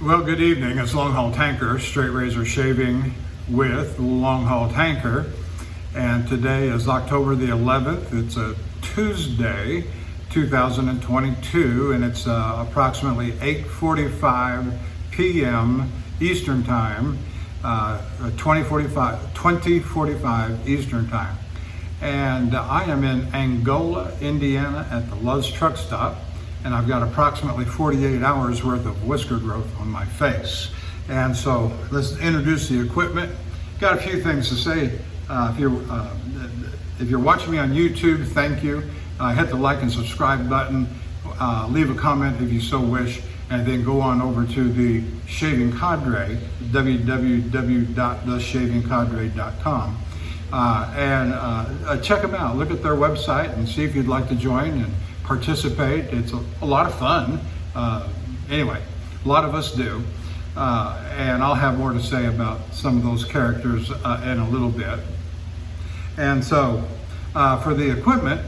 Well, good evening. It's Longhaultanker, straight razor shaving with Longhaultanker. And today is October the 11th. It's a Tuesday, 2022, and it's approximately 8:45 p.m. Eastern Time, 2045 Eastern Time. And I am in Angola, Indiana at the Love's Truck Stop. And I've got approximately 48 hours worth of whisker growth on my face. And so let's introduce the equipment. Got a few things to say. If you're watching me on YouTube, thank you. Hit the like and subscribe button. Leave a comment if you so wish, and then go on over to the Shaving Cadre, www.theshavingcadre.com, and check them out. Look at their website and see if you'd like to join and participate. It's a lot of fun. Anyway, a lot of us do. And I'll have more to say about some of those characters in a little bit. And so for the equipment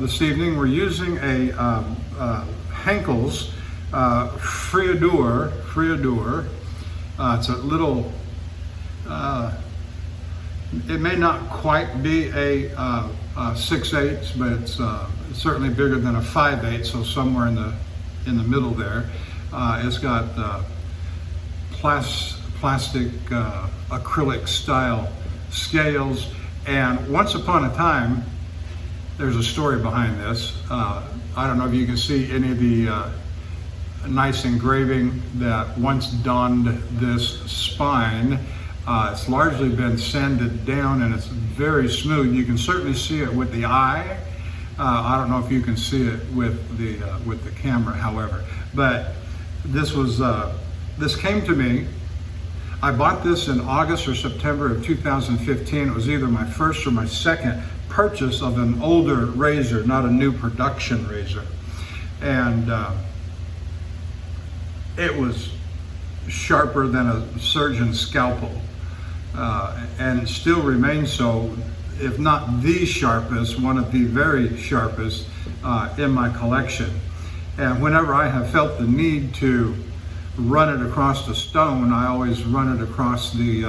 this evening, we're using a Henckels Friodur. It's a little, it may not quite be a 6/8, but it's certainly bigger than a 5/8, so somewhere in the middle there. It's got plastic acrylic style scales, and once upon a time, there's a story behind this. I don't know if you can see any of the nice engraving that once donned this spine. It's largely been sanded down and it's very smooth. You can certainly see it with the eye. I don't know if you can see it with the camera, however. But this came to me. I bought this in August or September of 2015. It was either my first or my second purchase of an older razor, not a new production razor. And it was sharper than a surgeon's scalpel. And it still remains so, if not the sharpest, one of the very sharpest in my collection. And whenever I have felt the need to run it across the stone, I always run it across the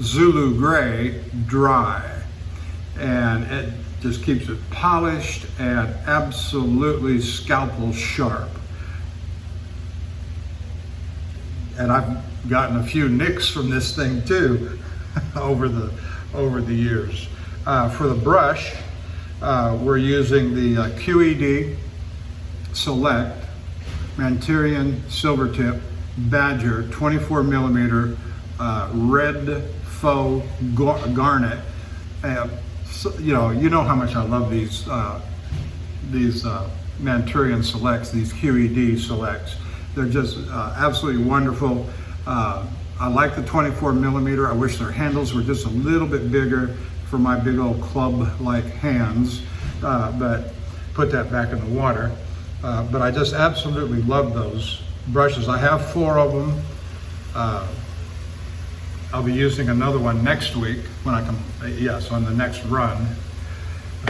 Zulu gray dry. And it just keeps it polished and absolutely scalpel sharp. And I've gotten a few nicks from this thing too over the years. For the brush, we're using the QED Select Manchurian Silvertip Badger 24 millimeter red faux garnet. So, you know how much I love these Manchurian Selects, these QED Selects. They're just absolutely wonderful. I like the 24 millimeter. I wish their handles were just a little bit bigger for my big old club-like hands, but put that back in the water. But I just absolutely love those brushes. I have 4 of them. I'll be using another one next week when I come, yes, on the next run.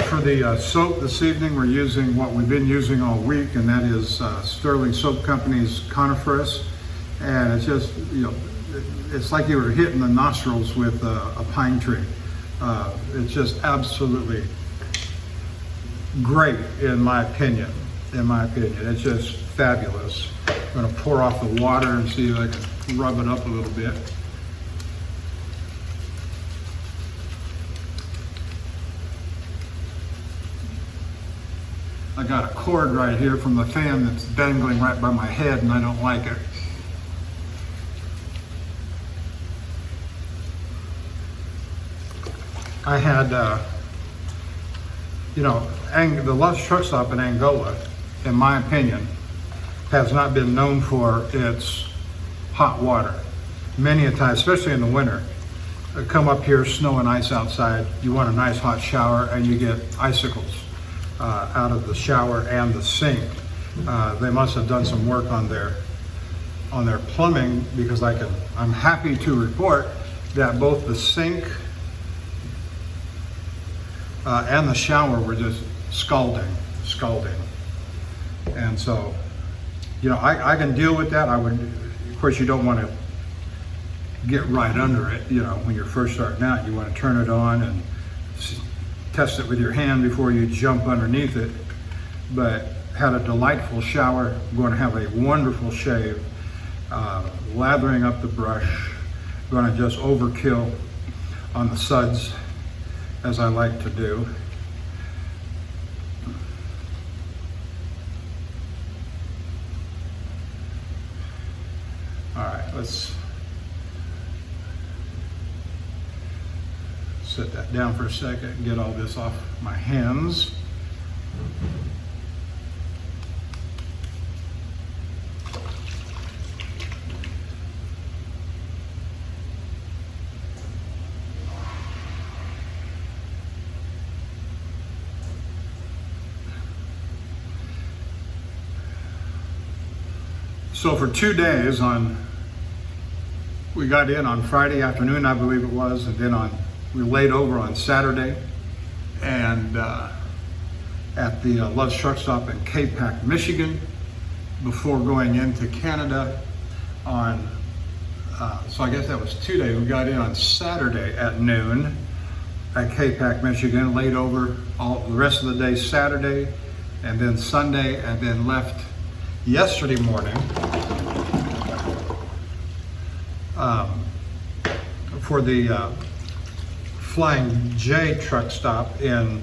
For the soap this evening, we're using what we've been using all week, and that is Stirling Soap Company's Coniferous. And it's just, it's like you were hitting the nostrils with a pine tree. It's just absolutely great in my opinion. It's just fabulous. I'm gonna pour off the water and see if I can rub it up a little bit. I got a cord right here from the fan that's dangling right by my head, and I don't like it. I had, the Love's Truck Stop in Angola, in my opinion, has not been known for its hot water. Many a time, especially in the winter, come up here, snow and ice outside, you want a nice hot shower, and you get icicles out of the shower and the sink. They must have done some work on their plumbing, because I'm happy to report that both the sink and the shower were just scalding. And so, you know, I can deal with that. I would, of course, you don't want to get right under it. You know, when you're first starting out, you want to turn it on and test it with your hand before you jump underneath it. But had a delightful shower. Going to have a wonderful shave. Lathering up the brush. Going to just overkill on the suds, as I like to do. All right, let's set that down for a second and get all this off my hands. So for 2 days, we got in on Friday afternoon, I believe it was, and then we laid over on Saturday, and at the Love's Truck Stop in K-Pac, Michigan, before going into Canada on, so I guess that was 2 days. We got in on Saturday at noon at K-Pac, Michigan, laid over all the rest of the day Saturday, and then Sunday, and then left yesterday morning for the Flying J truck stop in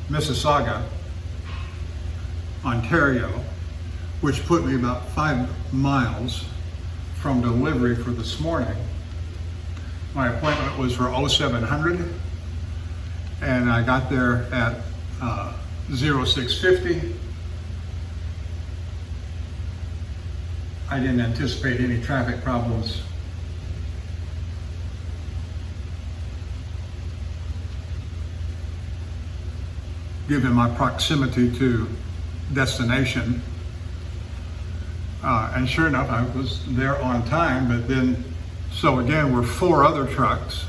Mississauga, Ontario, which put me about 5 miles from delivery for this morning. My appointment was for 0700, and I got there at 0650. I didn't anticipate any traffic problems. Given my proximity to destination. And sure enough, I was there on time, but then, so again, we're 4 other trucks.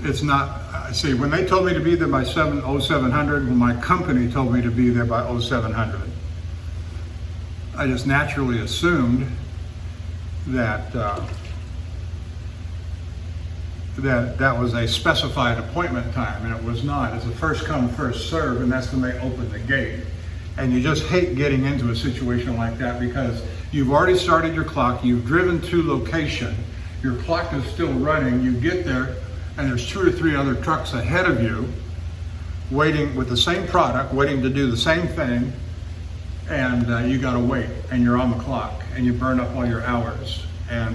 It's not, I see, when they told me to be there by 0700, when my company told me to be there by 0700, I just naturally assumed that that was a specified appointment time, and it was not. It's a first come, first serve, and that's when they open the gate. And you just hate getting into a situation like that because you've already started your clock, you've driven to location, your clock is still running, you get there, and there's 2 or 3 other trucks ahead of you waiting with the same product, waiting to do the same thing, and you gotta wait, and you're on the clock, and you burn up all your hours. And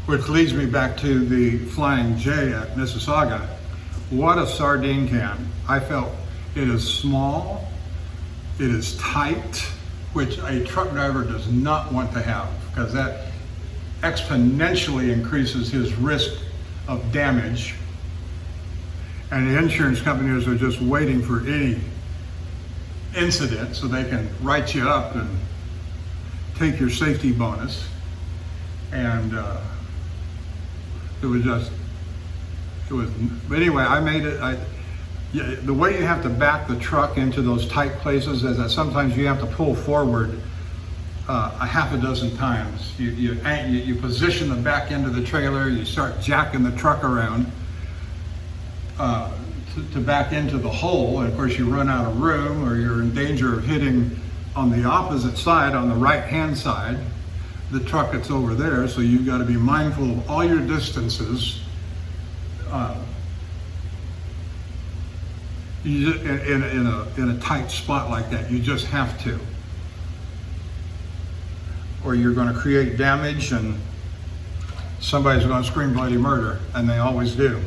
which leads me back to the Flying J at Mississauga. What a sardine can. I felt it is small, it is tight, which a truck driver does not want to have, because that exponentially increases his risk of damage, and the insurance companies are just waiting for any incident so they can write you up and take your safety bonus. And but anyway, I made it. The way you have to back the truck into those tight places is that sometimes you have to pull forward a half a dozen times. You position the back end of the trailer, you start jacking the truck around to back into the hole, and of course you run out of room, or you're in danger of hitting on the opposite side, on the right hand side, the truck that's over there. So you've got to be mindful of all your distances in a tight spot like that. You just have to, or you're going to create damage, and somebody's going to scream bloody murder, and they always do.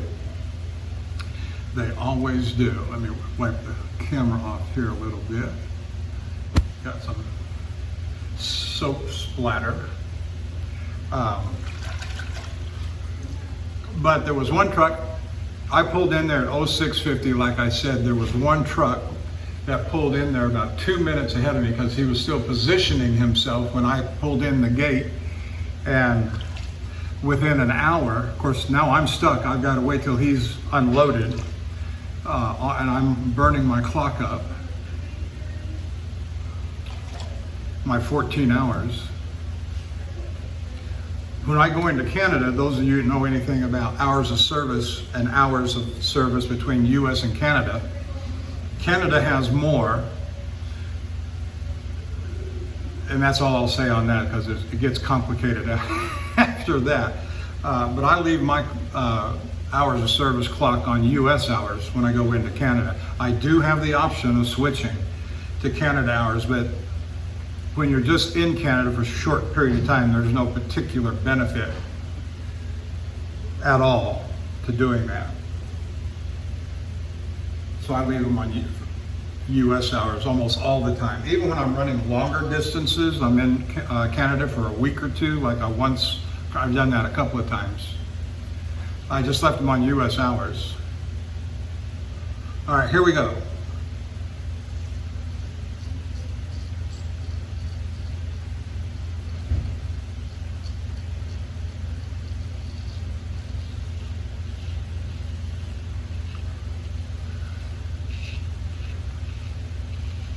They always do. Let me wipe the camera off here a little bit. Got some soap splatter. But there was one truck, I pulled in there at 0650, like I said. There was one truck that pulled in there about 2 minutes ahead of me because he was still positioning himself when I pulled in the gate. And within an hour. Of course, now I'm stuck. I've got to wait till he's unloaded, and I'm burning my clock up, my 14 hours. When I go into Canada, those of you who know anything about hours of service and hours of service between US and Canada, Canada has more, and that's all I'll say on that because it gets complicated after that. But I leave my hours of service clock on US hours when I go into Canada. I do have the option of switching to Canada hours, but when you're just in Canada for a short period of time, there's no particular benefit at all to doing that. So I leave them on US hours almost all the time. Even when I'm running longer distances, I'm in Canada for a week or two, like I've done that a couple of times. I just left them on US hours. All right, here we go.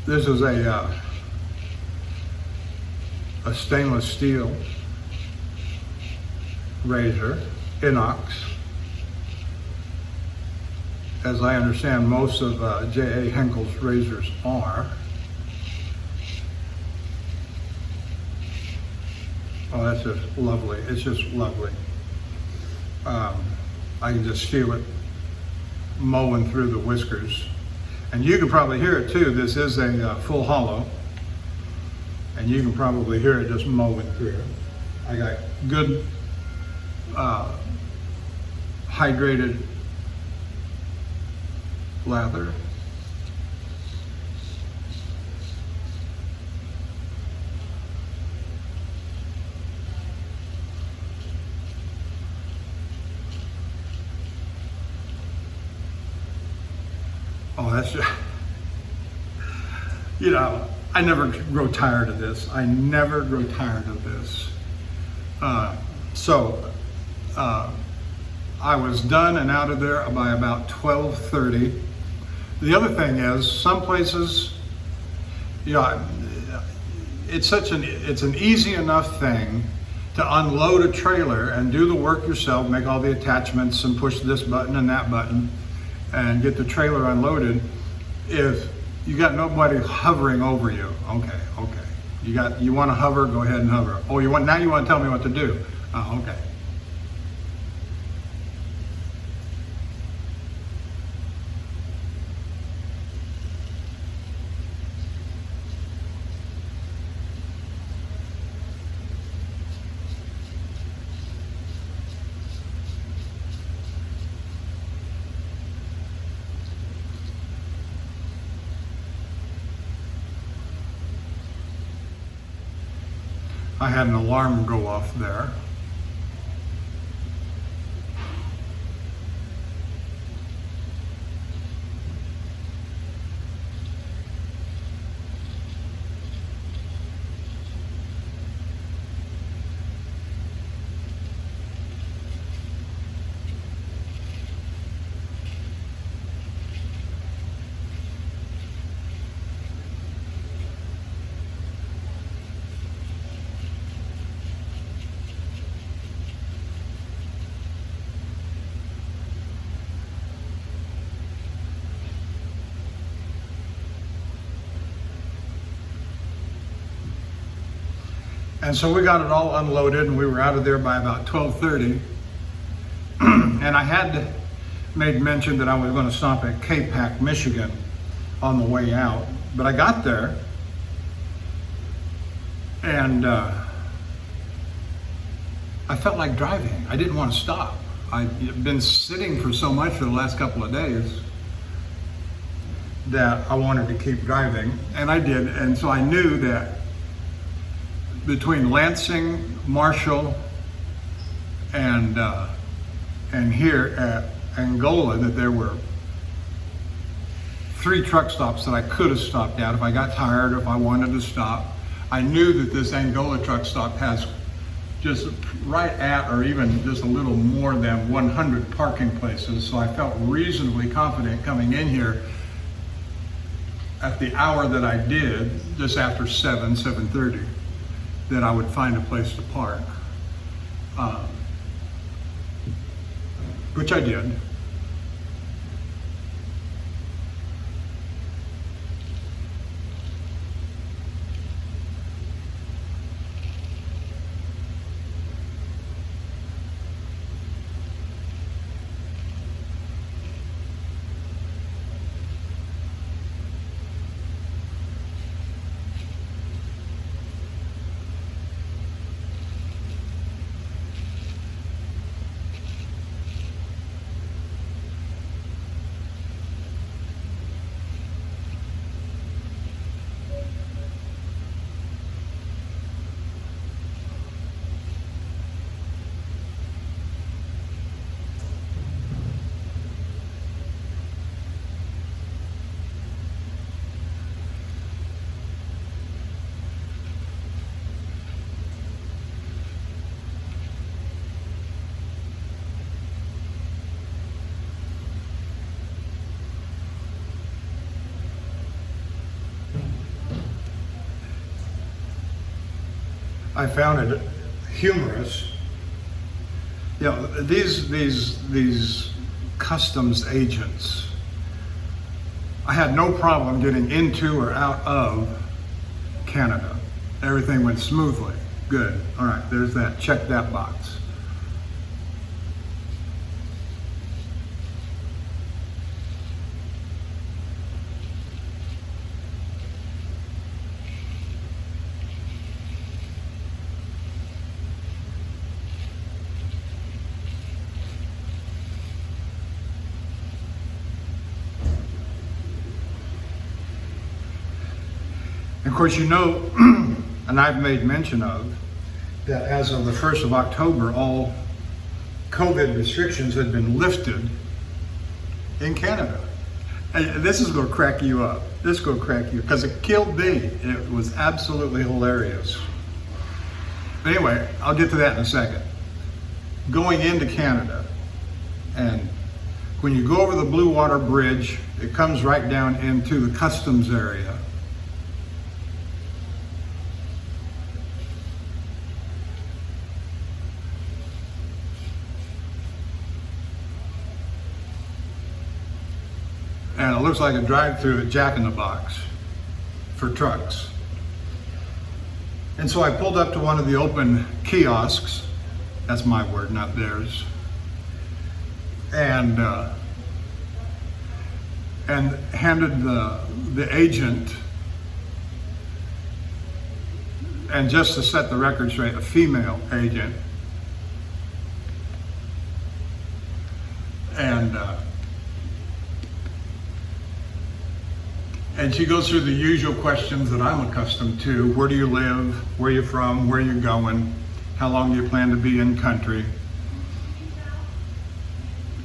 This is a stainless steel razor, inox. As I understand, most of J.A. Henckels razors are. Oh, that's just lovely. It's just lovely. I can just feel it mowing through the whiskers. And you can probably hear it too. This is a full hollow, and you can probably hear it just mowing through. I got good hydrated lather. Oh, that's just, you know, I never grow tired of this. I never grow tired of this. I was done and out of there by about 12:30. The other thing is, some places, you know, it's an easy enough thing to unload a trailer and do the work yourself, make all the attachments and push this button and that button and get the trailer unloaded. If you got nobody hovering over you, okay. You want to hover, go ahead and hover. Oh, now you want to tell me what to do. Oh, okay. I had an alarm go off there. And so we got it all unloaded and we were out of there by about 12:30. And I had made mention that I was going to stop at K-Pac, Michigan on the way out. But I got there and I felt like driving. I didn't want to stop. I'd been sitting for so much for the last couple of days that I wanted to keep driving, and I did. And so I knew that between Lansing, Marshall, and here at Angola, that there were 3 truck stops that I could have stopped at if I got tired, if I wanted to stop. I knew that this Angola truck stop has just right at or even just a little more than 100 parking places. So I felt reasonably confident coming in here at the hour that I did, just after 7:30, that I would find a place to park, which I did. I found it humorous. You know, these customs agents, I had no problem getting into or out of Canada. Everything went smoothly. Good. All right, there's that. Check that box. Of course, you know, and I've made mention of, that as of the 1st of October, all COVID restrictions had been lifted in Canada. And this is going to crack you up. This is going to crack you, because it killed me. It was absolutely hilarious. But anyway, I'll get to that in a second. Going into Canada, and when you go over the Blue Water Bridge, it comes right down into the customs area. And it looks like a drive-through at Jack in the Box for trucks. And so I pulled up to one of the open kiosks. That's my word, not theirs. And handed the agent, and just to set the record straight, a female agent. And she goes through the usual questions that I'm accustomed to. Where do you live? Where are you from? Where are you going? How long do you plan to be in country?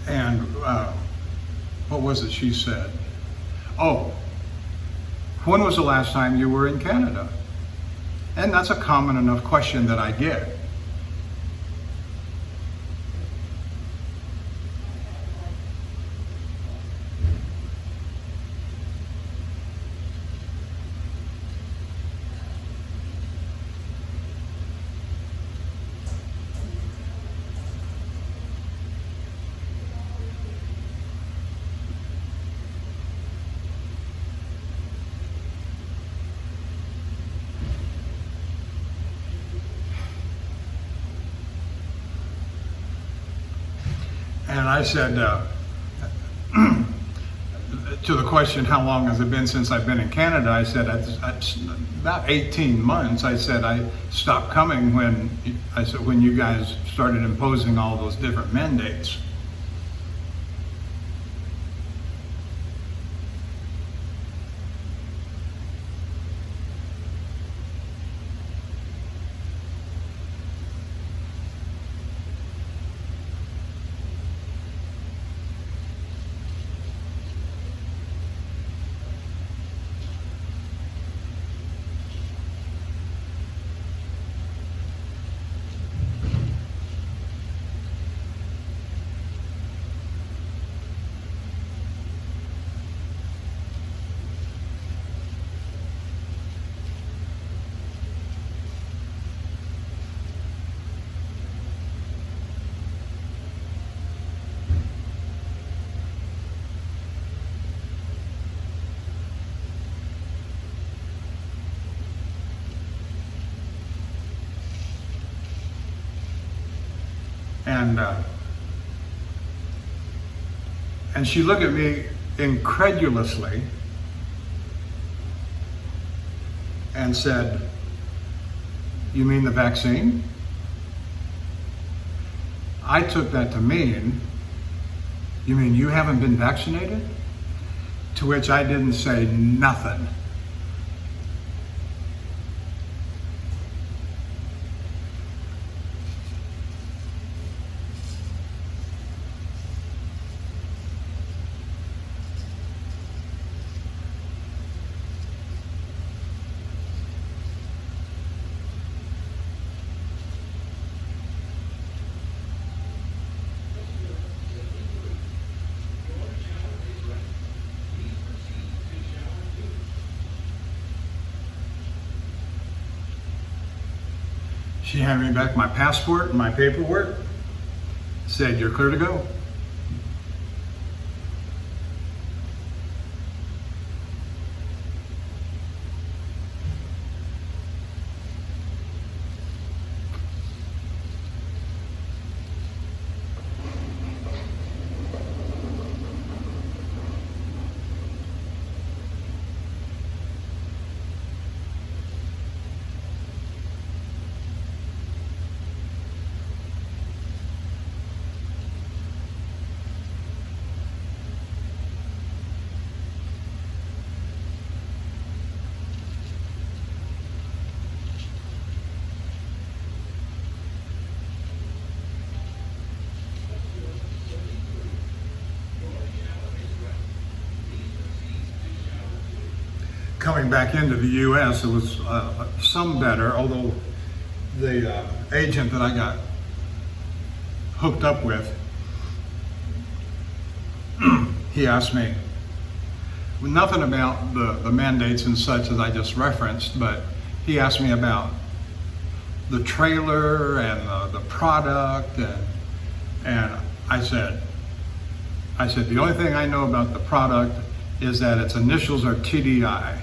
And what was it she said? Oh, when was the last time you were in Canada? And that's a common enough question that I get. And I said, to the question, how long has it been since I've been in Canada? I said, about 18 months. I said, I stopped coming when you guys started imposing all those different mandates. And she looked at me incredulously and said, "You mean the vaccine?" I took that to mean, "You mean you haven't been vaccinated?" To which I didn't say nothing. She handed me back my passport and my paperwork, said, "You're clear to go." Coming back into the U.S., it was some better, although the agent that I got hooked up with, he asked me, nothing about the mandates and such as I just referenced, but he asked me about the trailer and the product, and I said, the only thing I know about the product is that its initials are TDI.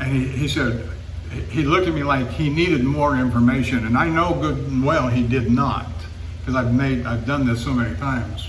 And he said, he looked at me like he needed more information, and I know good and well he did not, because I've done this so many times.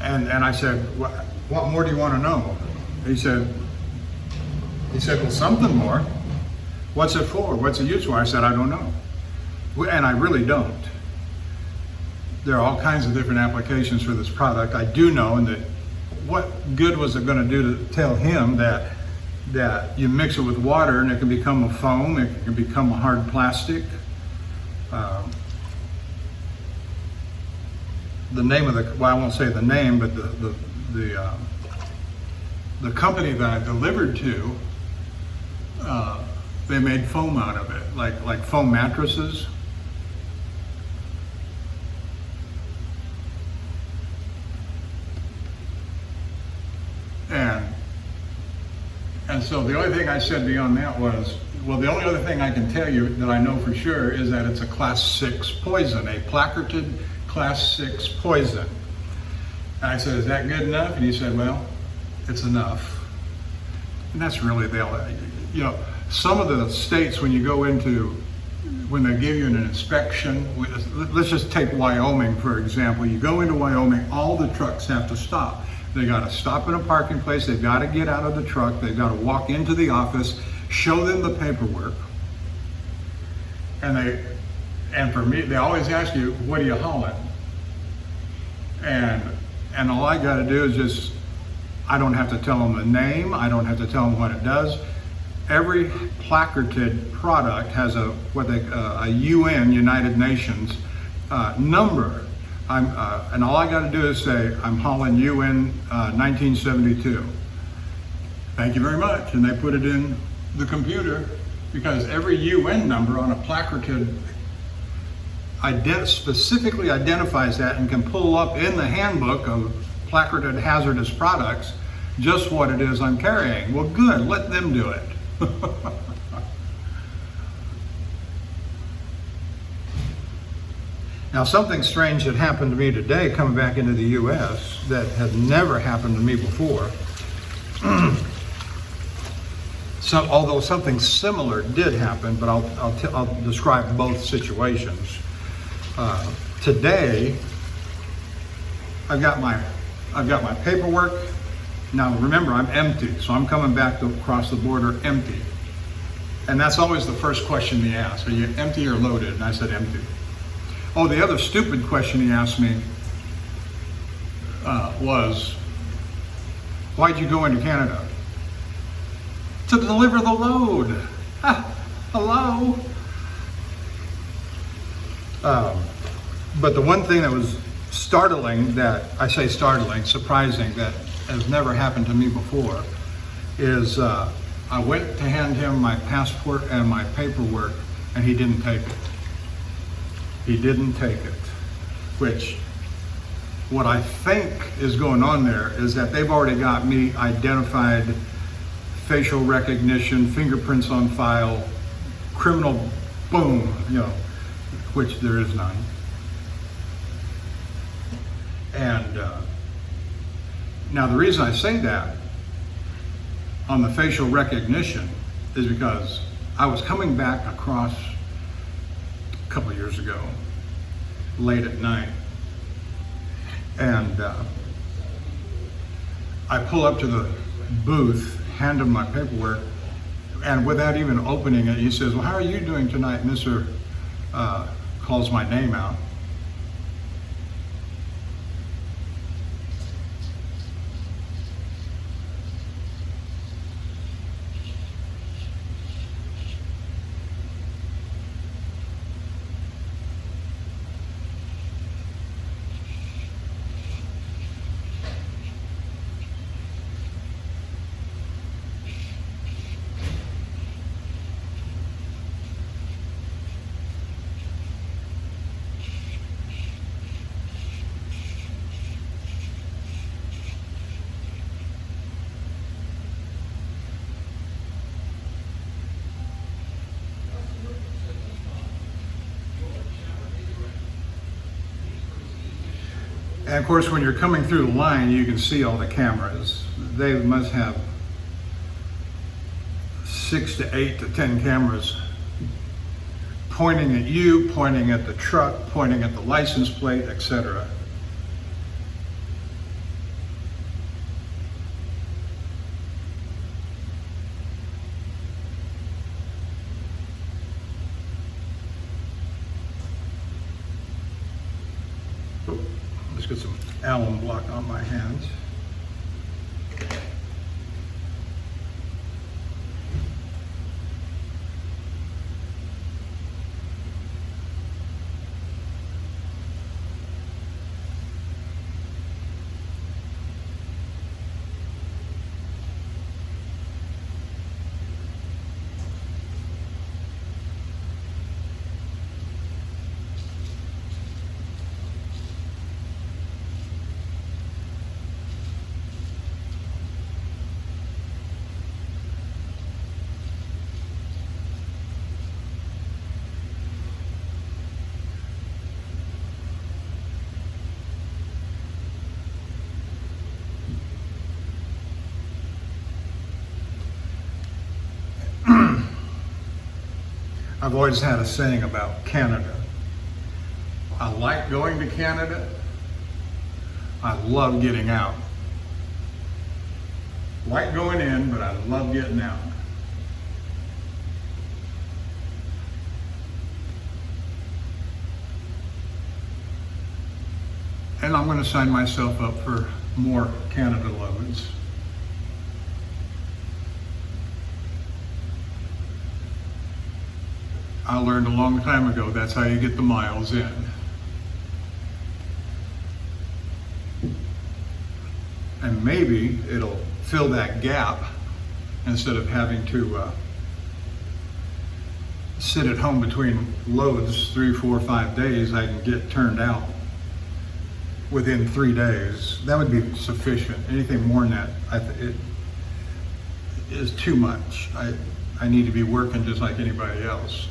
And I said, what more do you want to know? He said, well, something more. What's it for? What's it used for? I said, I don't know. And I really don't. There are all kinds of different applications for this product. I do know, and that what good was it going to do to tell him that you mix it with water and it can become a foam, it can become a hard plastic. The name of I won't say the name, but the company that I delivered to, they made foam out of it, like foam mattresses. And so the only thing I said beyond that was, well, the only other thing I can tell you that I know for sure is that it's a class 6 poison, a placarded class 6 poison. And I said, is that good enough? And he said, well, it's enough. And that's really some of the states, when you go into, when they give you an inspection, let's just take Wyoming, for example. You go into Wyoming, all the trucks have to stop. They got to stop in a parking place. They've got to get out of the truck. They've got to walk into the office, show them the paperwork. And for me, they always ask you, what are you hauling? And all I got to do is I don't have to tell them the name. I don't have to tell them what it does. Every placarded product has a UN, United Nations, number. And all I got to do is say, I'm hauling UN 1972. Thank you very much. And they put it in the computer, because every UN number on a placarded specifically identifies that and can pull up in the handbook of placarded hazardous products just what it is I'm carrying. Well, good, let them do it. Now, something strange that happened to me today coming back into the U.S. that had never happened to me before. So, although something similar did happen, but I'll describe both situations. Today, I've got my paperwork. Now, remember, I'm empty, so I'm coming back across the border empty. And that's always the first question they ask: are you empty or loaded? And I said empty. Oh, the other stupid question he asked me was, why'd you go into Canada? To deliver the load. Hello? But the one thing that was surprising, that has never happened to me before, is I went to hand him my passport and my paperwork, and he didn't take it. He didn't take it, which what I think is going on there is that they've already got me identified, facial recognition, fingerprints on file, criminal, boom, which there is none. And now the reason I say that on the facial recognition is because I was coming back across a couple of years ago, late at night, and I pull up to the booth, hand him my paperwork, and without even opening it, he says, well, how are you doing tonight? And Mr. calls my name out. And of course, when you're coming through the line, you can see all the cameras. They must have 6 to 8 to 10 cameras pointing at you, pointing at the truck, pointing at the license plate, etc. Let's get some alum block on my hands. I've always had a saying about Canada. I like going to Canada. I love getting out. Like going in, but I love getting out. And I'm going to sign myself up for more Canada loads. I learned a long time ago that's how you get the miles in. and maybe it'll fill that gap instead of having to sit at home between loads 3, 4, 5 days. I can get turned out within 3 days. That would be sufficient. Anything more than that, it is too much. I need to be working just like anybody else.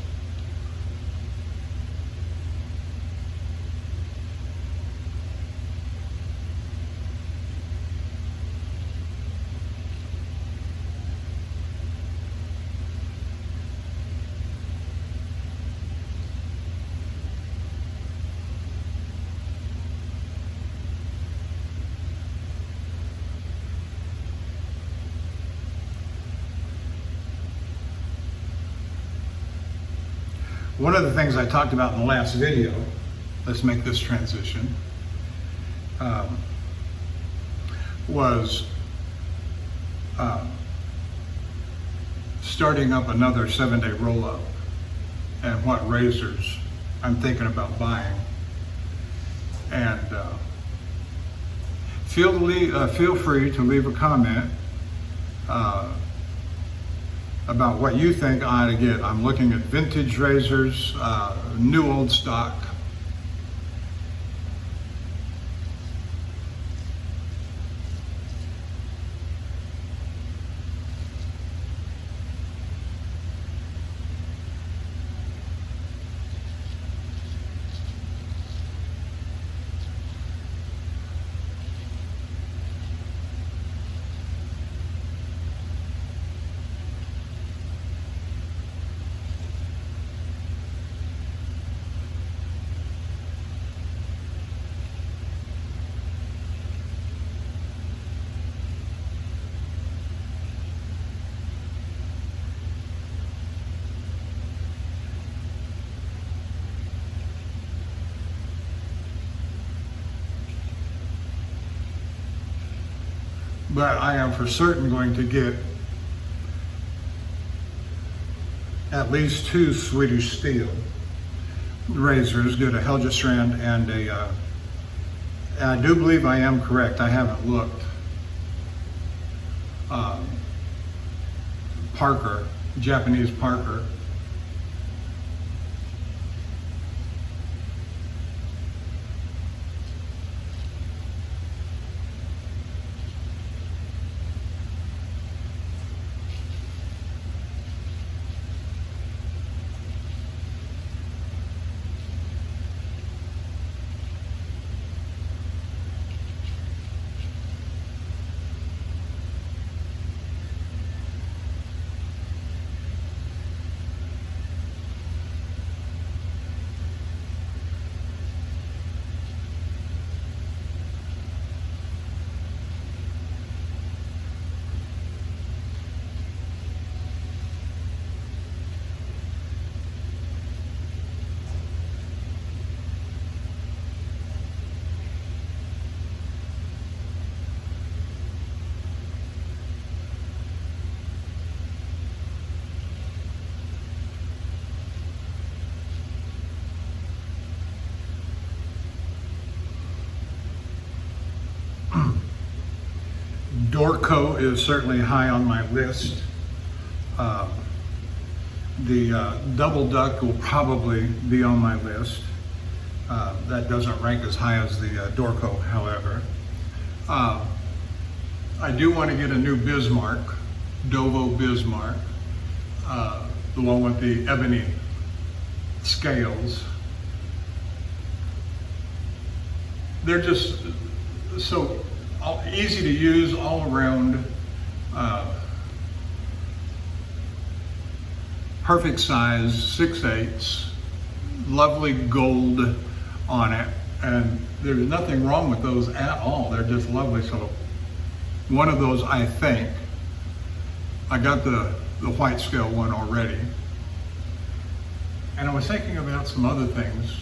One of the things I talked about in the last video, let's make this transition, was starting up another 7-day roll-up and what razors I'm thinking about buying. And feel free to leave a comment about what you think I ought to get. I'm looking at vintage razors, new old stock. But I am for certain going to get at least 2 Swedish steel razors, get a Helgestrand and I do believe I am correct, I haven't looked, Parker, Japanese Parker. Dorco is certainly high on my list. The double duck will probably be on my list. That doesn't rank as high as the Dorco, however. I do want to get a new Bismarck, Dovo Bismarck, the one with the ebony scales. They're just so easy to use, all around, perfect size, 6/8, lovely gold on it, and there's nothing wrong with those at all. They're just lovely. So one of those, I think, I got the white scale one already, and I was thinking about some other things.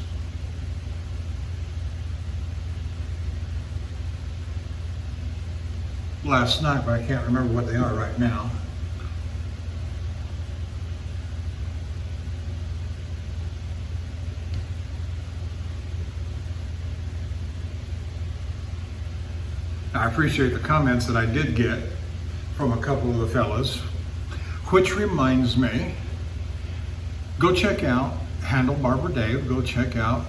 Last night, but I can't remember what they are right now. I appreciate the comments that I did get from a couple of the fellas, which reminds me, go check out Handlebarber Dave, go check out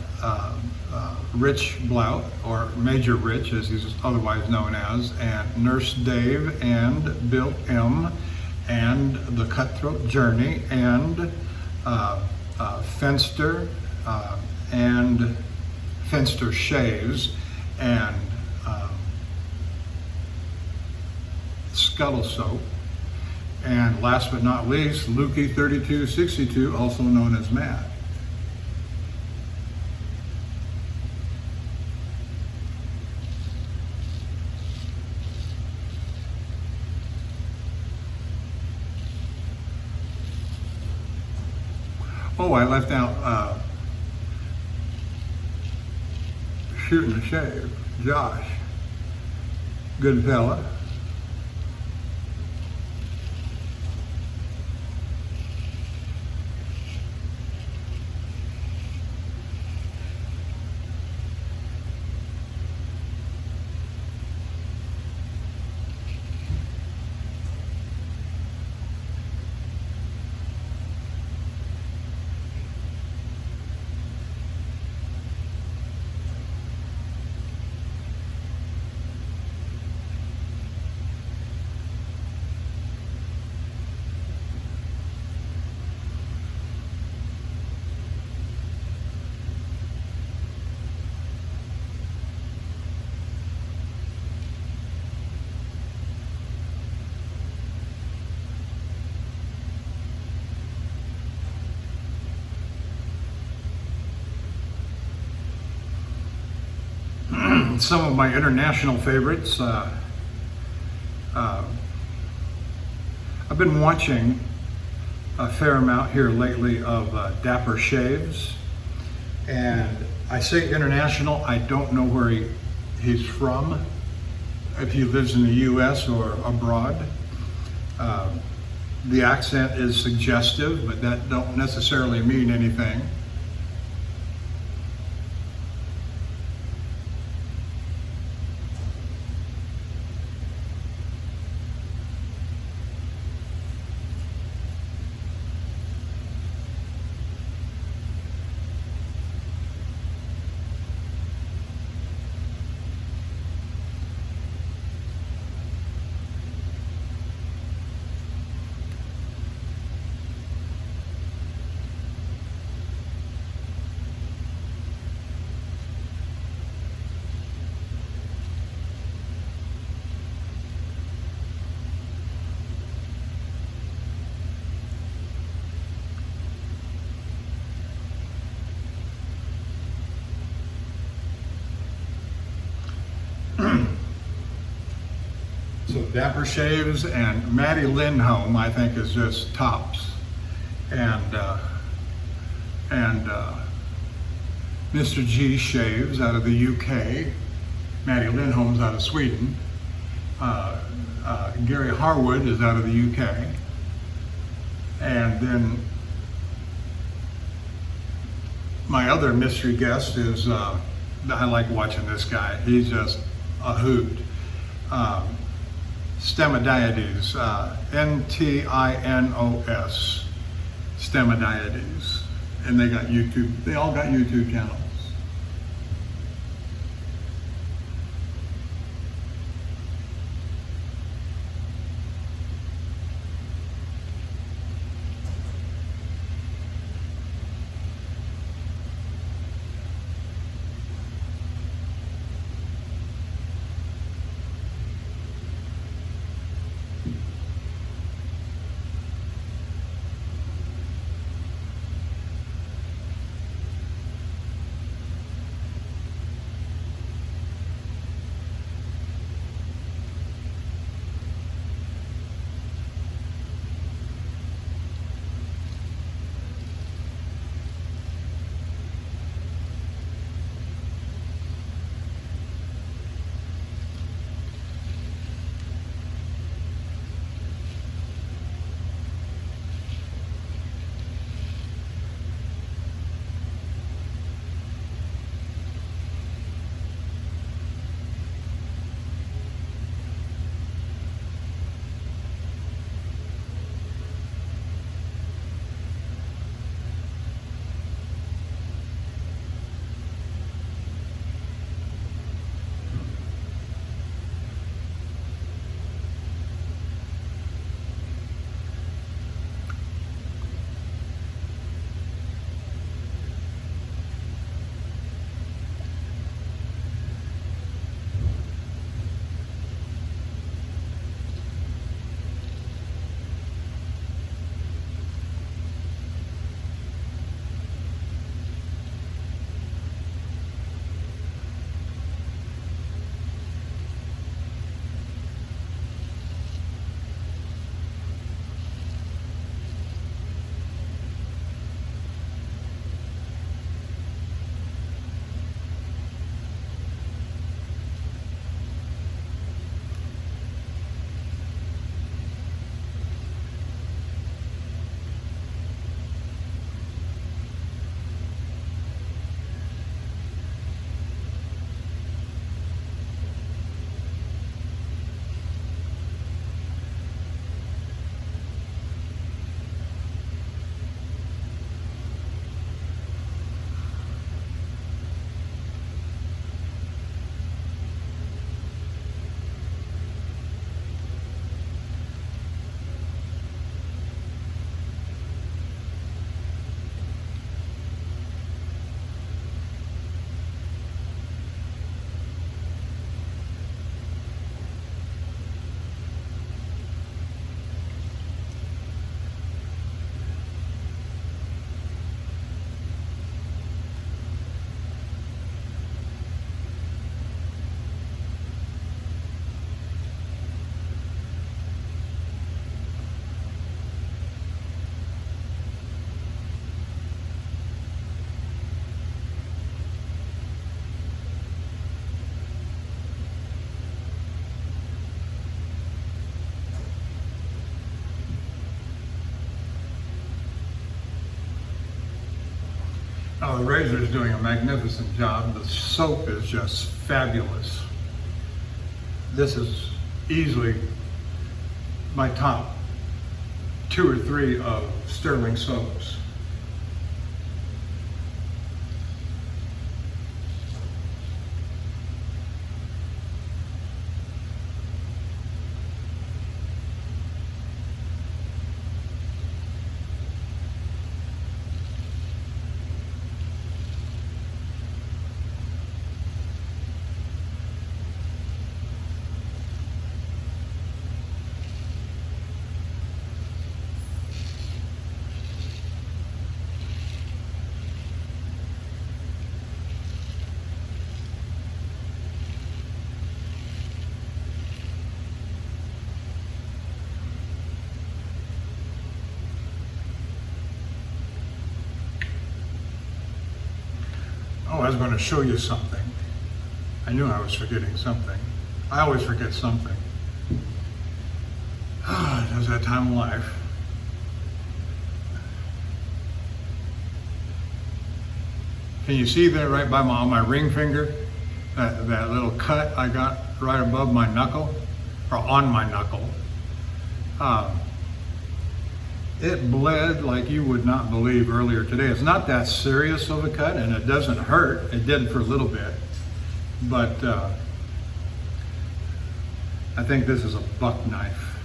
Rich Blout, or Major Rich as he's otherwise known as, and Nurse Dave and Bill M, and The Cutthroat Journey, and Fenster, and Fenster Shaves, and Scuttle Soap, and last but not least, Lukey3262, also known as Matt. Oh, I left out Shooting the Shave, Josh, good fella. Some of my international favorites. I've been watching a fair amount here lately of Dapper Shaves, and I say international, I don't know where he's from, if he lives in the US or abroad. The accent is suggestive, but that don't necessarily mean anything. So Dapper Shaves and Matty Lindholm, I think, is just tops, and Mr. G Shaves out of the UK, Matty Lindholm's out of Sweden, Gary Harwood is out of the UK, and then my other mystery guest is, I like watching this guy, he's just a hoot. Stemodiades, N-T-I-N-O-S, Stemodiades, and they got YouTube, they all got YouTube channels. Oh, the razor is doing a magnificent job. The soap is just fabulous. This is easily my top 2 or 3 of Stirling soaps. Oh, I was going to show you something. I knew I was forgetting something. I always forget something. It was that time of life. Can you see there right by my ring finger? That little cut I got right above my knuckle, or on my knuckle. It bled like you would not believe earlier today. It's not that serious of a cut, and it doesn't hurt. It did for a little bit, but I think this is a buck knife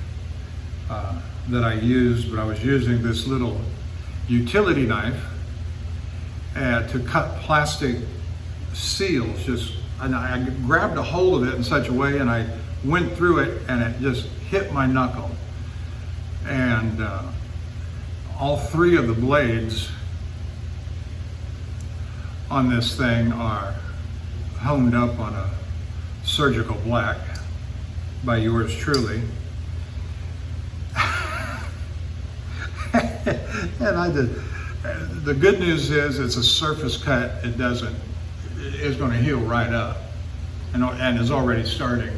that I used, but I was using this little utility knife to cut plastic seals. And I grabbed a hold of it in such a way, and I went through it, and it just hit my knuckle. And all 3 of the blades on this thing are honed up on a surgical black by yours truly. And the good news is it's a surface cut. It's going to heal right up and is already starting.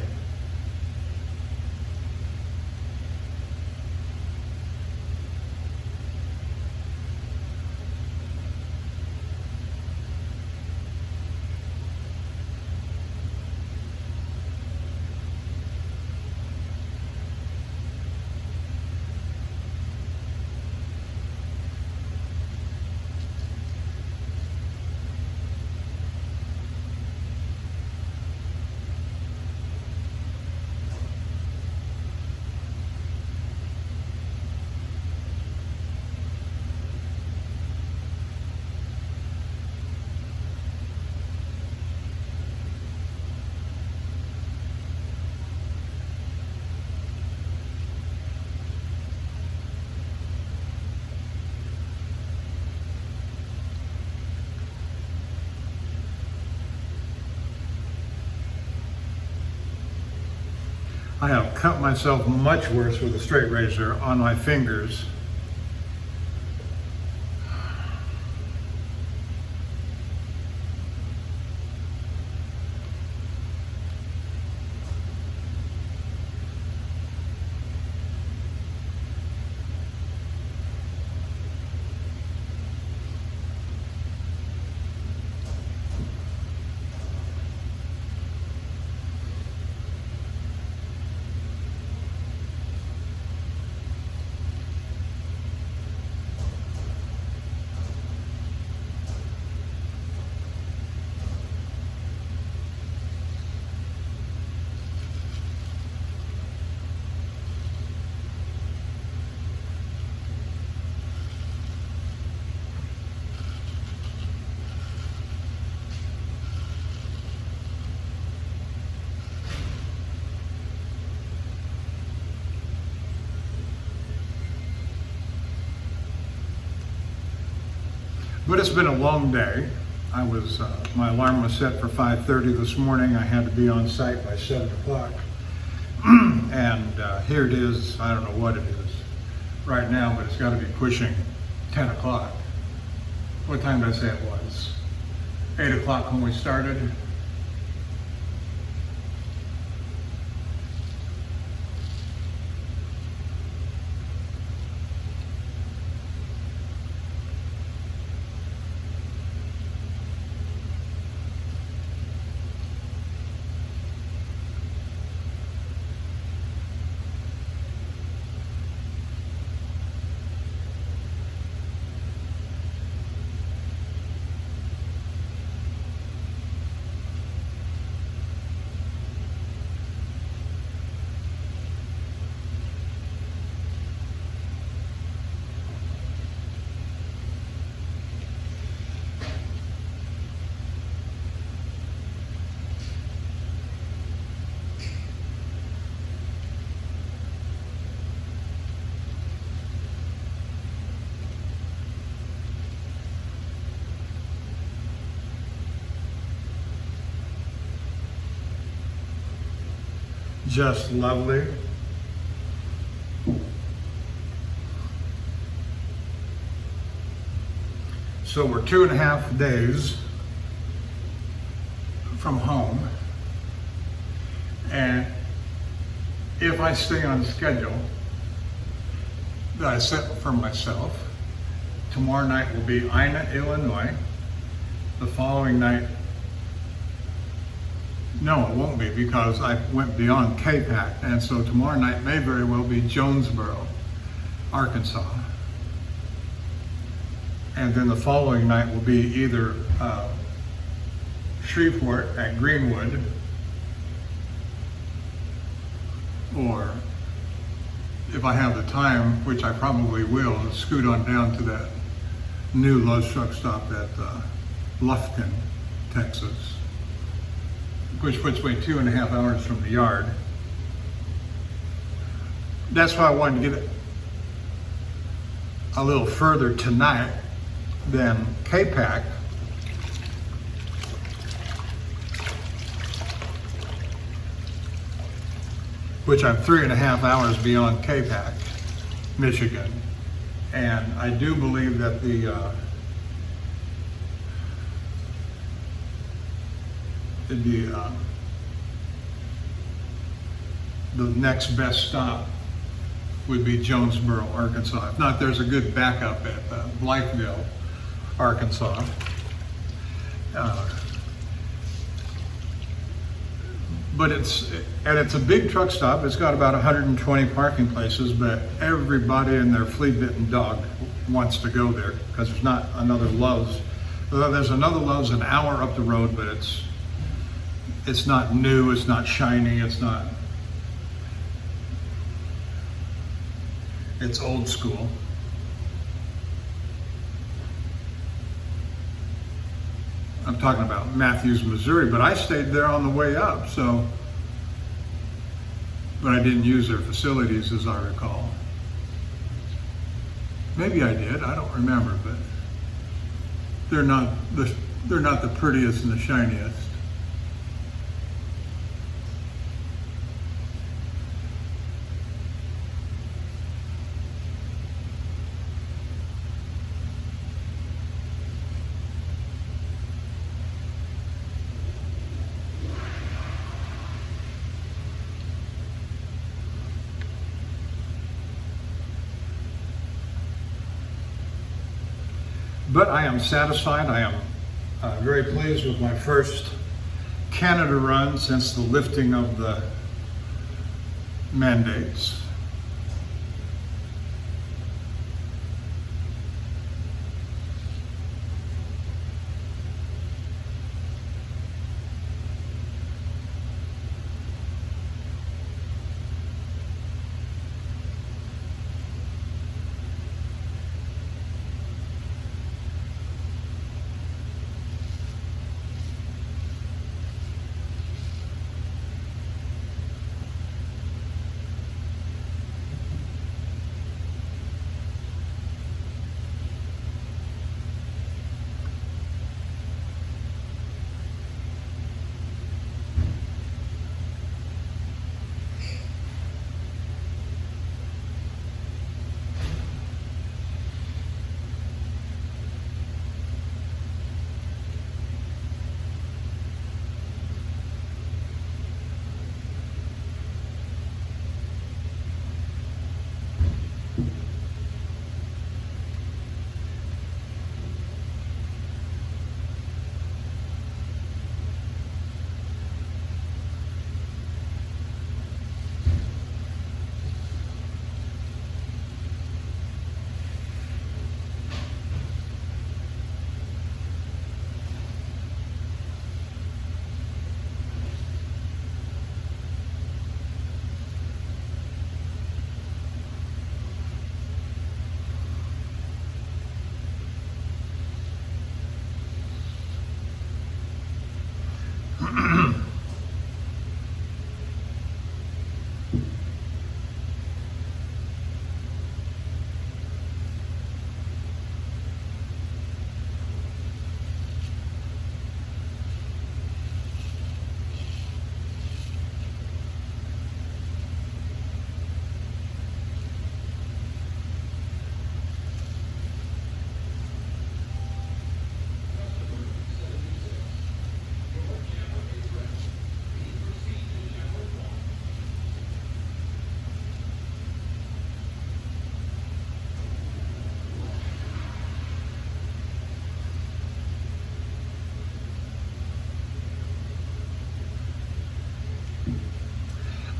I have cut myself much worse with a straight razor on my fingers. But it's been a long day. My alarm was set for 5:30 this morning. I had to be on site by 7 o'clock. And here it is. I don't know what it is right now, but it's got to be pushing 10 o'clock. What time did I say it was? 8 o'clock when we started. just lovely. So we're 2.5 days from home, and if I stay on schedule that I set for myself, tomorrow night will be Ina, Illinois. The following night, no, it won't be, because I went beyond K-Pac, and so tomorrow night may very well be Jonesboro, Arkansas. And then the following night will be either Shreveport at Greenwood, or if I have the time, which I probably will, scoot on down to that new Lowe's truck stop at Lufkin, Texas, which puts me 2.5 hours from the yard. That's why I wanted to get a little further tonight than K-Pac. Which I'm 3.5 hours beyond K-Pac, Michigan. And I do believe that the next best stop would be Jonesboro, Arkansas. If not, there's a good backup at Blytheville, Arkansas. But it's a big truck stop. It's got about 120 parking places, but everybody and their flea-bitten dog wants to go there because there's not another Lowe's. There's another Lowe's an hour up the road, but it's not new, it's not shiny, it's old school. I'm talking about Matthews, Missouri, but I stayed there on the way up, so, but I didn't use their facilities as I recall. Maybe I did, I don't remember, but they're not the prettiest and the shiniest. But I am satisfied. I am very pleased with my first Canada run since the lifting of the mandates.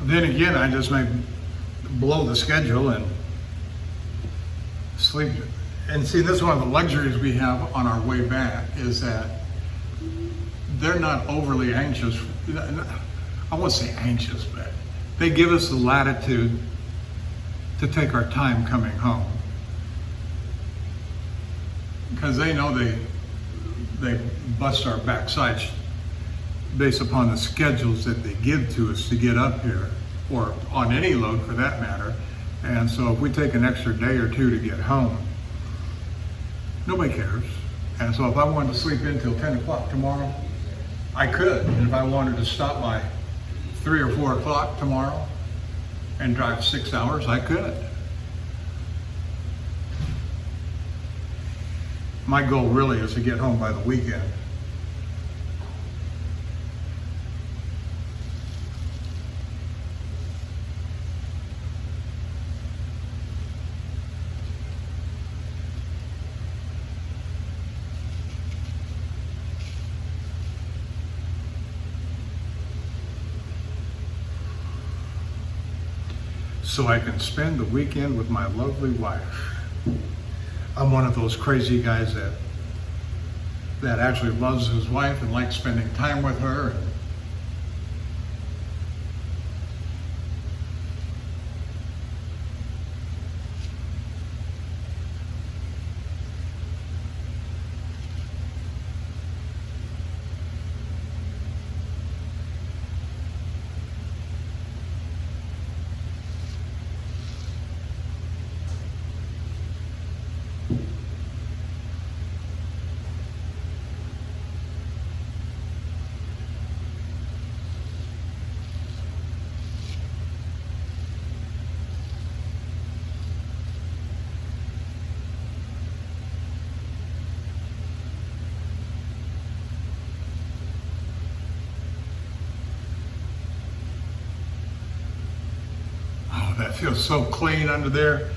Then again, I just may blow the schedule and sleep. And see, this is one of the luxuries we have on our way back, is that they're not overly anxious. I won't say anxious, but they give us the latitude to take our time coming home. Because they know they bust our backsides based upon the schedules that they give to us to get up here, or on any load for that matter. And so if we take an extra day or two to get home, nobody cares. And so if I wanted to sleep in till 10 o'clock tomorrow, I could. And if I wanted to stop by 3 or 4 o'clock tomorrow and drive 6 hours, I could. My goal really is to get home by the weekend. So I can spend the weekend with my lovely wife. I'm one of those crazy guys that actually loves his wife and likes spending time with her. That feels so clean under there.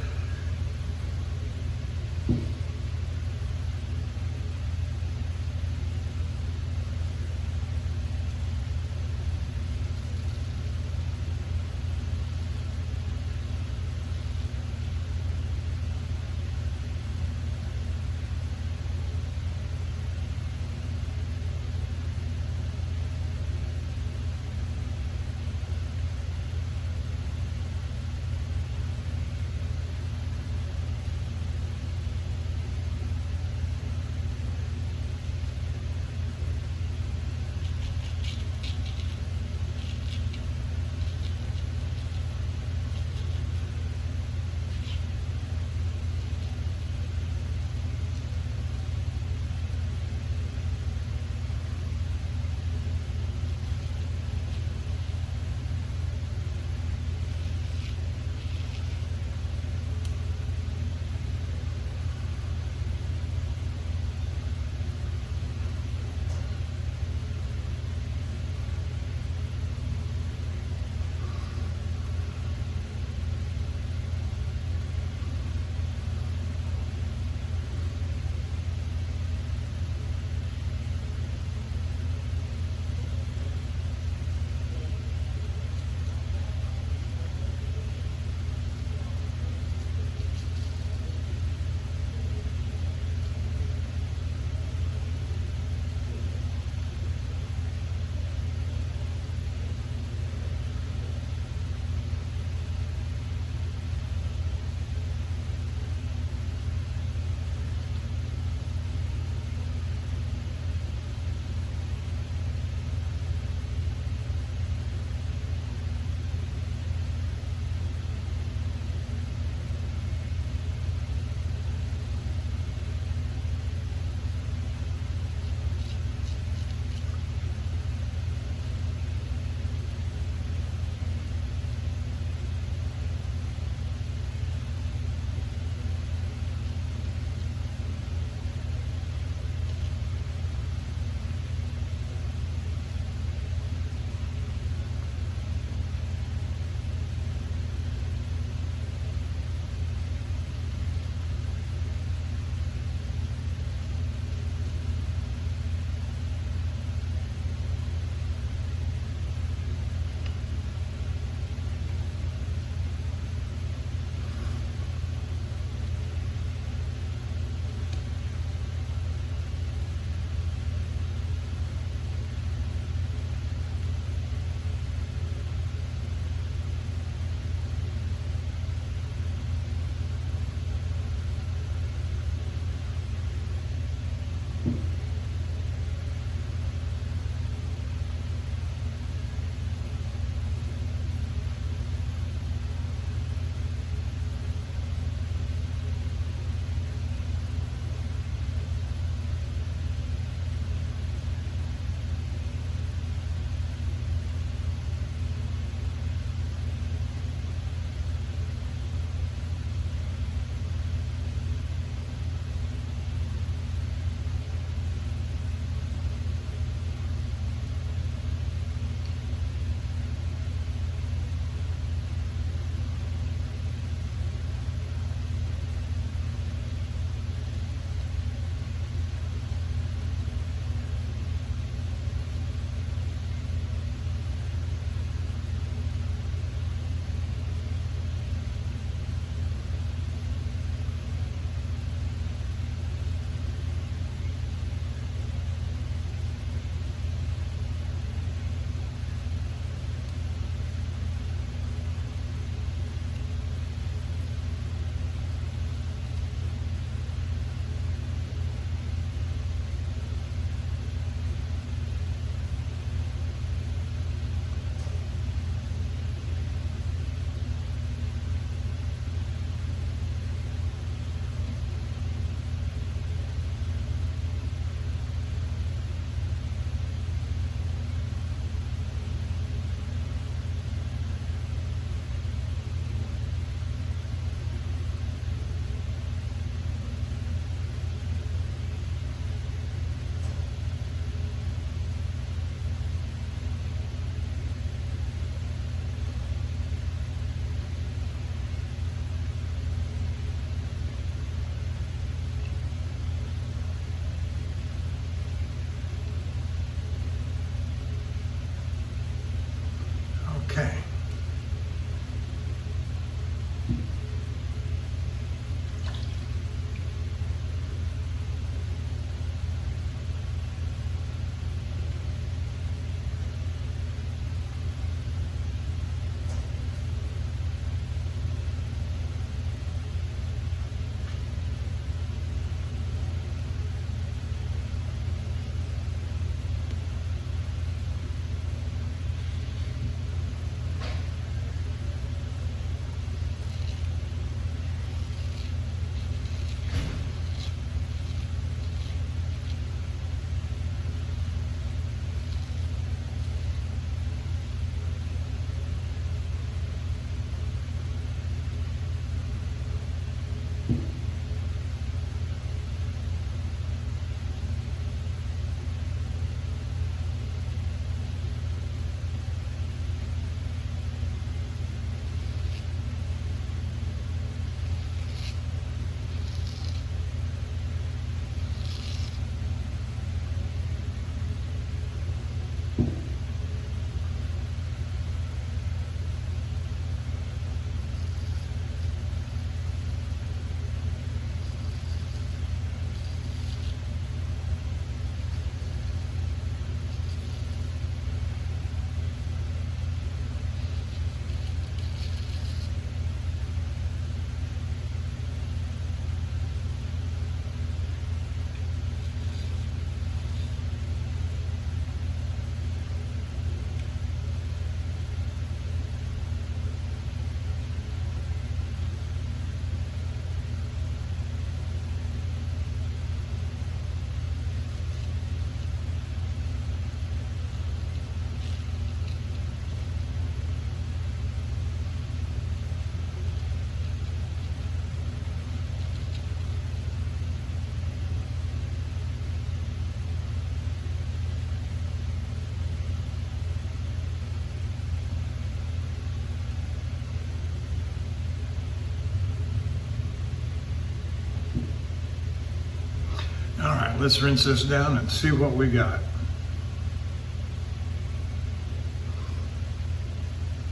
right, let's rinse this down and see what we got.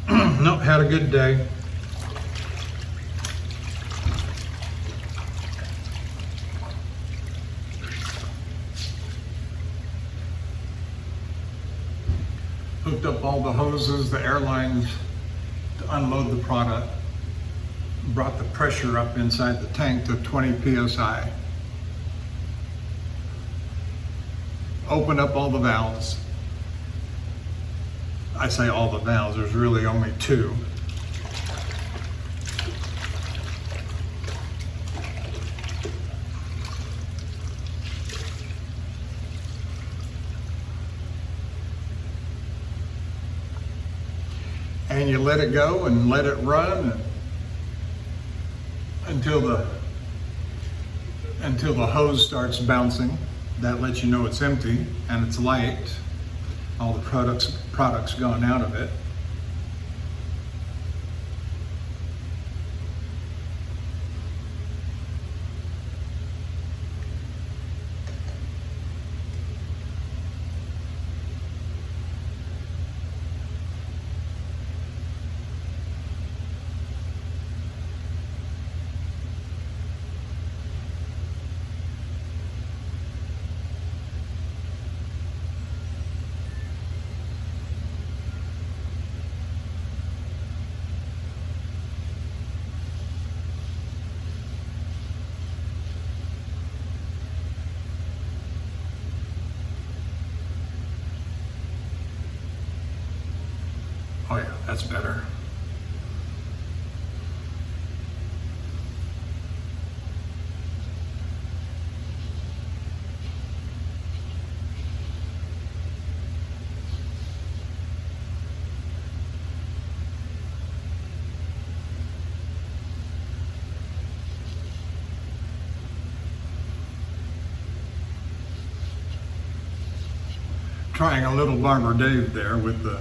Nope, had a good day. Hooked up all the hoses, the air lines to unload the product. Brought the pressure up inside the tank to 20 psi. Opened up all the valves. I say all the valves, there's really only two. And you let it go and let it run until the hose starts bouncing. That lets you know it's empty and it's light. All the products gone out of it. Oh yeah, that's better. Trying a little Barber Dave there with the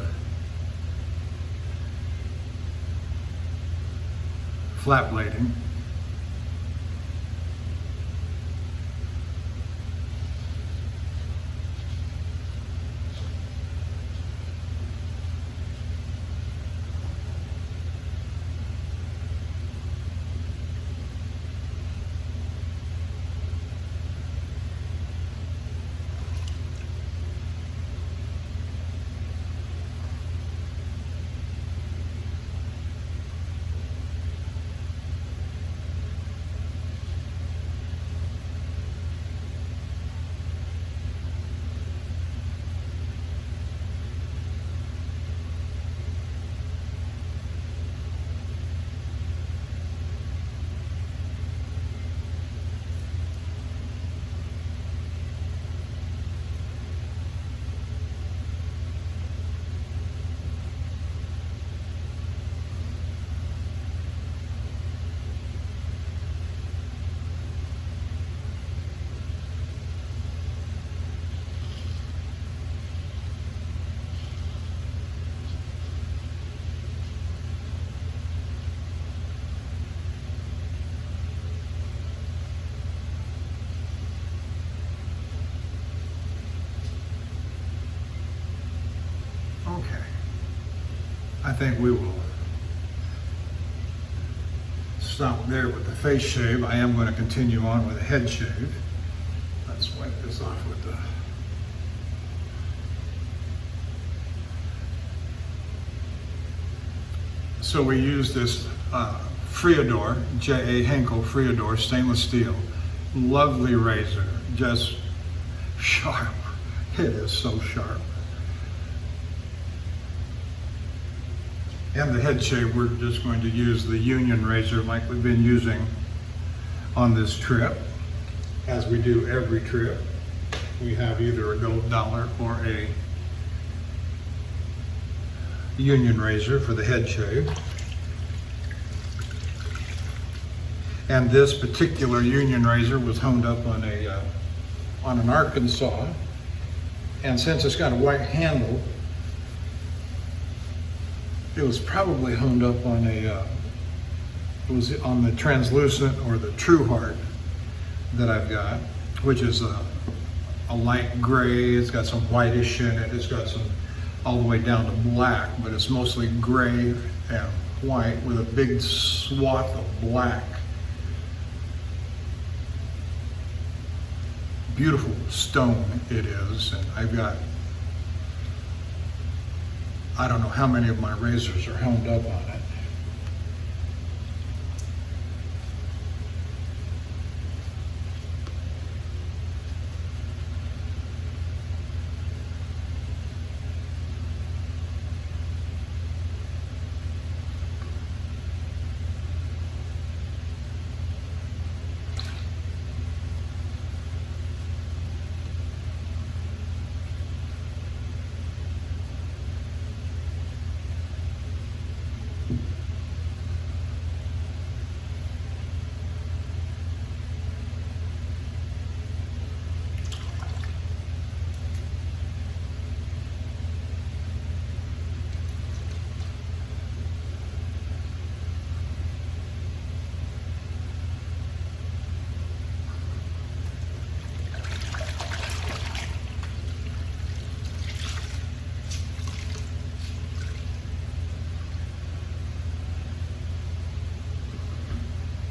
flat blading. I think we will stop there with the face shave. I am going to continue on with a head shave. Let's wipe this off with the so we use this Friodur, J.A. Henckels Friodur stainless steel. Lovely razor, just sharp. It is so sharp. And the head shave, we're just going to use the Union razor like we've been using on this trip, as we do every trip. We have either a gold dollar or a Union razor for the head shave. And this particular Union razor was honed up on an Arkansas, and since it's got a white handle, it was probably honed up on it was on the translucent or the True Heart that I've got, which is a light gray. It's got some whitish in it. It's got some all the way down to black, but it's mostly gray and white with a big swath of black. Beautiful stone it is, and I've got, I don't know how many of my razors are honed up on it.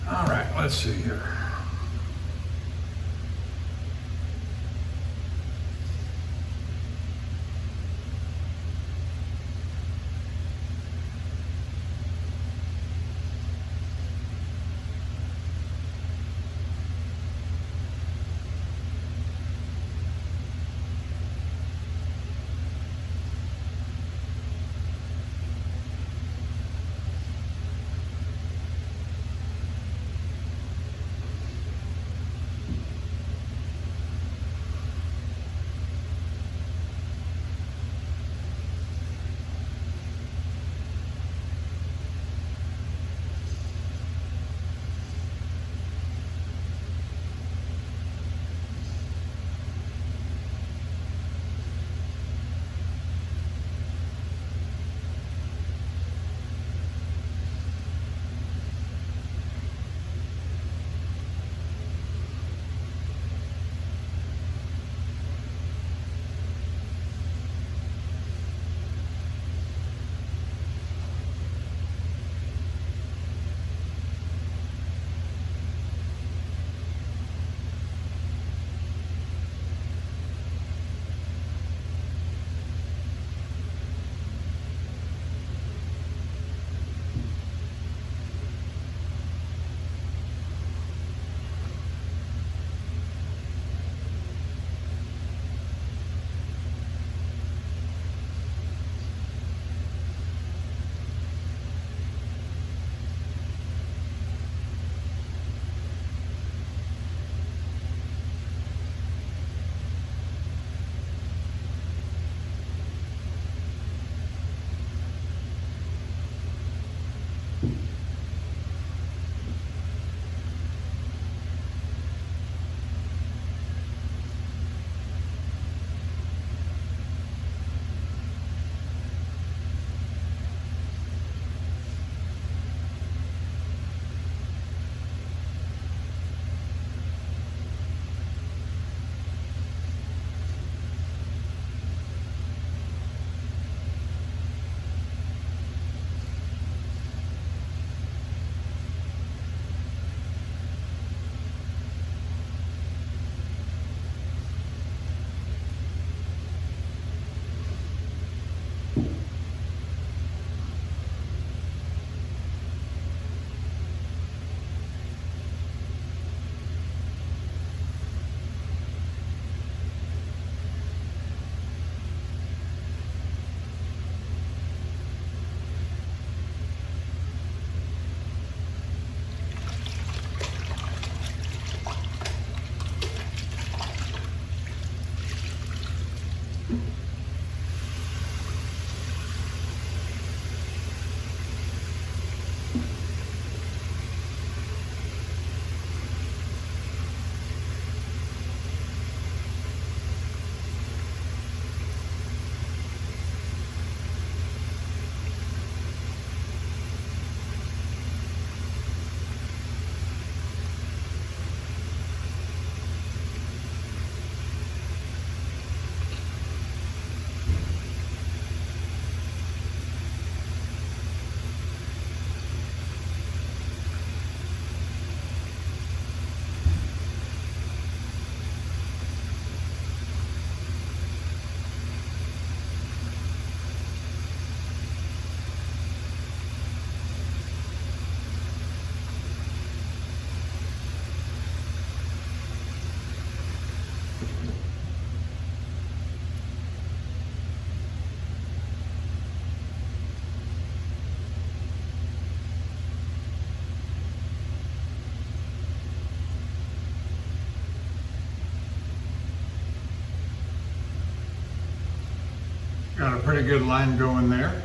All right, let's see here. Got a pretty good line going there.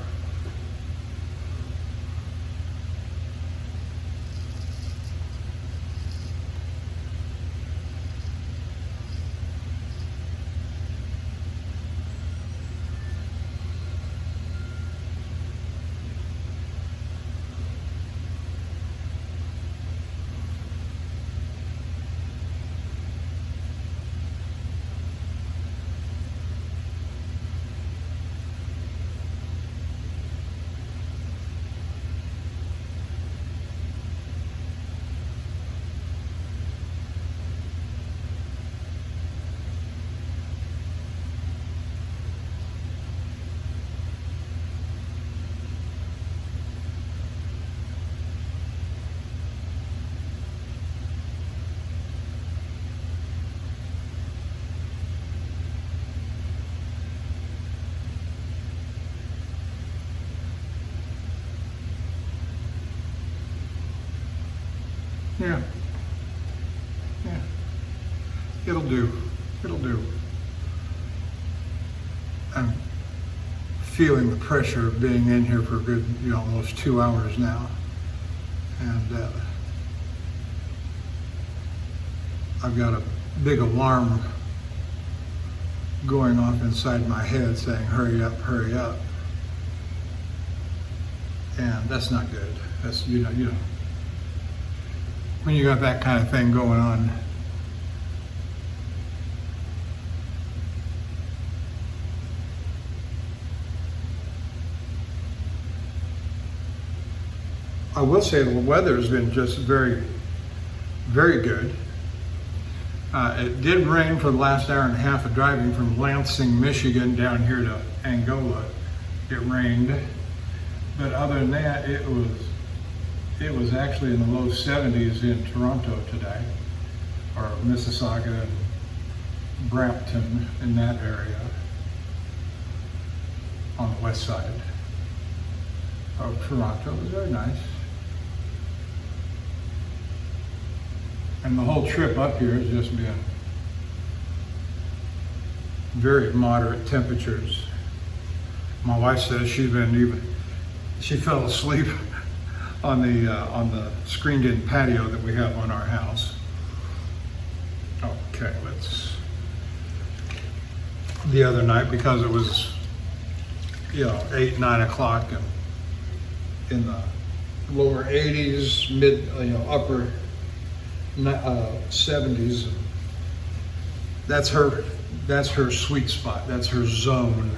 Yeah. Yeah. It'll do. It'll do. I'm feeling the pressure of being in here for a good, almost 2 hours now. And I've got a big alarm going off inside my head saying, hurry up, hurry up. And that's not good. That's, when you got that kind of thing going on. I will say the weather has been just very, very good. It did rain for the last hour and a half of driving from Lansing, Michigan down here to Angola. It rained, but other than that, it was actually in the low 70s in Toronto today, or Mississauga and Brampton, in that area on the west side of Toronto. It was very nice. And the whole trip up here has just been very moderate temperatures. My wife says she fell asleep on the screened-in patio that we have on our house. Okay, the other night, because it was 8, 9 o'clock and in the lower 80s, upper 70s. That's her sweet spot. That's her zone.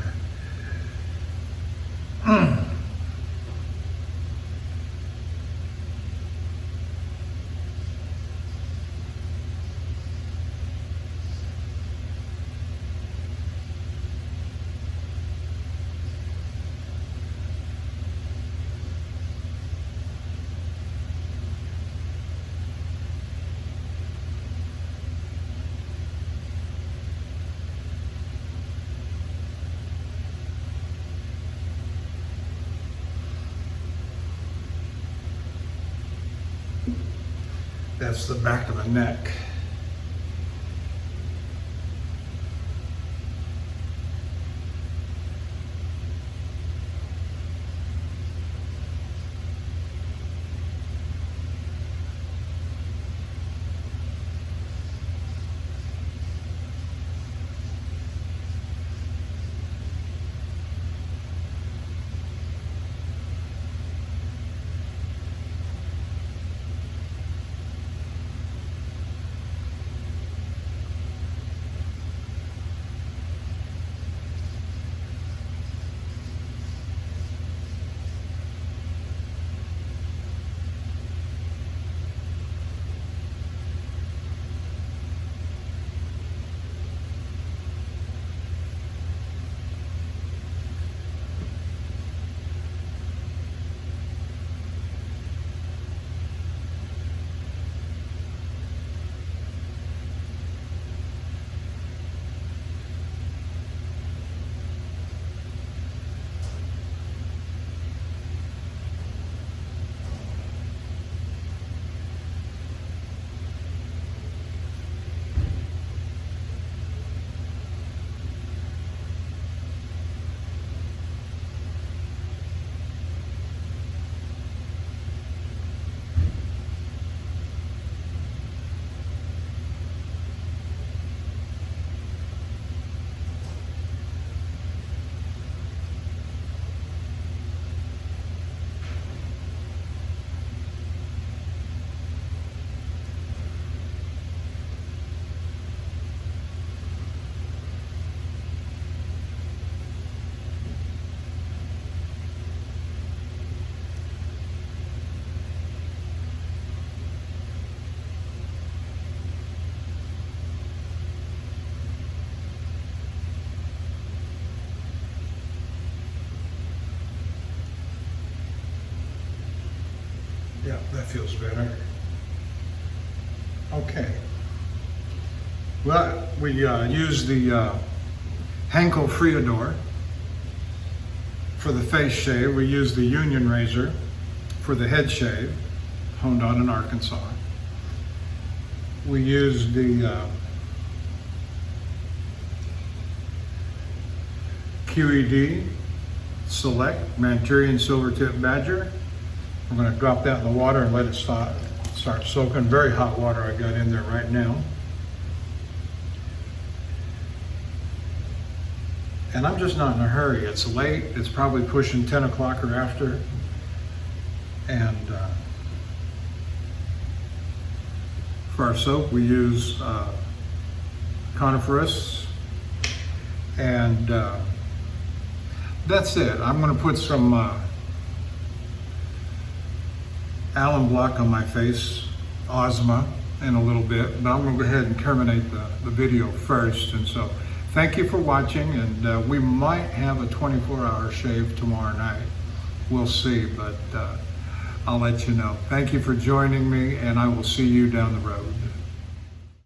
That's the back of the neck. Yeah, that feels better. Okay. Well, we use the Henckels Friodur for the face shave. We use the Union razor for the head shave, honed on in Arkansas. We use the QED Select Manchurian Silvertip Badger. I'm going to drop that in the water and let it start soaking. Very hot water I got in there right now. And I'm just not in a hurry. It's late. It's probably pushing 10 o'clock or after. And for our soap, we use Coniferous. And that's it. I'm going to put some alum block on my face, Ozma, in a little bit. But I'm going to go ahead and terminate the video first. And so thank you for watching. And we might have a 24-hour shave tomorrow night. We'll see, but I'll let you know. Thank you for joining me, and I will see you down the road.